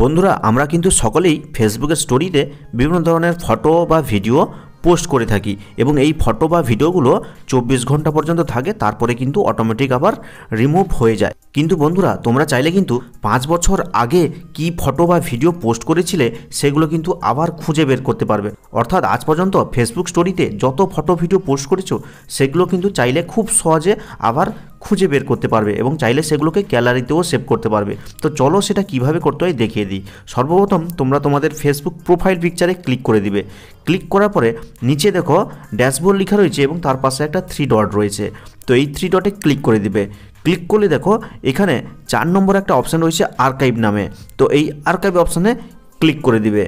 বন্ধুরা আমরা কিন্তু সকলেই ফেসবুকের স্টোরিতে বিভিন্ন ধরনের ফটো বা ভিডিও পোস্ট করে থাকি এবং এই ফটো বা ভিডিওগুলো 24 ঘন্টা পর্যন্ত থাকে, তারপরে কিন্তু অটোমেটিক আবার রিমুভ হয়ে যায়। কিন্তু বন্ধুরা তোমরা চাইলে কিন্তু 5 বছর আগে কি ফটো বা ভিডিও পোস্ট করেছিলে সেগুলো কিন্তু আবার খুঁজে বের করতে পারবে। অর্থাৎ আজ পর্যন্ত ফেসবুক স্টোরিতে যত ফটো ভিডিও পোস্ট করেছো সেগুলো কিন্তু চাইলে খুব সহজে আবার খুঁজে বের করতে পারবে এবং চাইলে সেগুলোকে গ্যালারিতেও সেভ করতে পারবে। তো চলো সেটা কিভাবে করতে হয় দেখিয়ে দিই। সর্বপ্রথম তোমরা তোমাদের ফেসবুক প্রোফাইল পিকচারে ক্লিক করে দিবে। ক্লিক করার পরে নিচে দেখো ড্যাশবোর্ড লেখা রয়েছে এবং তার পাশে একটা 3 ডট রয়েছে। তো এই 3 ডটে ক্লিক করে দিবে। ক্লিক করলে দেখো এখানে 4 নম্বর একটা অপশান রয়েছে আর্কাইভ নামে। তো এই আর্কাইভ অপশানে ক্লিক করে দিবে।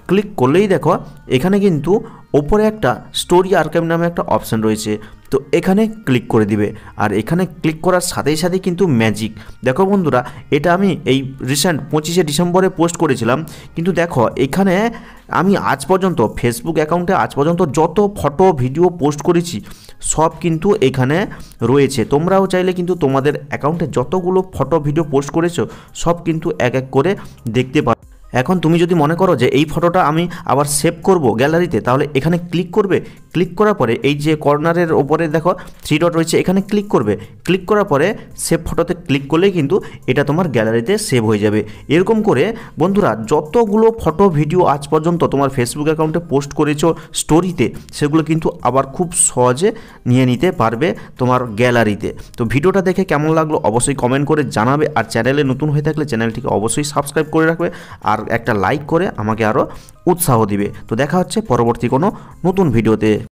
ক্লিক করলেই দেখো এখানে কিন্তু ওপরে একটা স্টোরি আর্কাইভ নামে একটা অপশান রয়েছে। তো এখানে ক্লিক করে দিবে। আর এখানে ক্লিক করার সাথেই সাথে কিন্তু ম্যাজিক, দেখো বন্ধুরা এটা আমি এই রিসেন্ট 25শে ডিসেম্বরে পোস্ট করেছিলাম, কিন্তু দেখো এখানে আমি আজ পর্যন্ত ফেসবুক অ্যাকাউন্টে আজ পর্যন্ত যত ফটো ভিডিও পোস্ট করেছি সব কিন্তু এখানে রয়েছে। তোমরাও চাইলে কিন্তু তোমাদের অ্যাকাউন্টে যতগুলো ফটো ভিডিও পোস্ট করেছো সব কিন্তু এক এক করে দেখতে পারো। এখন তুমি যদি মনে করো যে এই ফটোটা আমি আবার সেভ করব গ্যালারিতে, তাহলে এখানে ক্লিক করবে। ক্লিক করার পরে এই যে কর্নারের ওপরে দেখো 3 ডট রয়েছে, এখানে ক্লিক করবে। ক্লিক করার পরে সেভ ফটোতে ক্লিক করলেই কিন্তু এটা তোমার গ্যালারিতে সেভ হয়ে যাবে। এরকম করে বন্ধুরা যতগুলো ফটো ভিডিও আজ পর্যন্ত তোমার ফেসবুক অ্যাকাউন্টে পোস্ট করেছো স্টোরিতে সেগুলো কিন্তু আবার খুব সহজে নিয়ে নিতে পারবে তোমার গ্যালারিতে। তো ভিডিওটা দেখে কেমন লাগলো অবশ্যই কমেন্ট করে জানাবে। আর চ্যানেলে নতুন হয়ে থাকলে চ্যানেলটিকে অবশ্যই সাবস্ক্রাইব করে রাখবে আর একটা লাইক করে আমাকে আরও উৎসাহ দিবে। তো দেখা হচ্ছে পরবর্তী কোনো নতুন ভিডিওতে।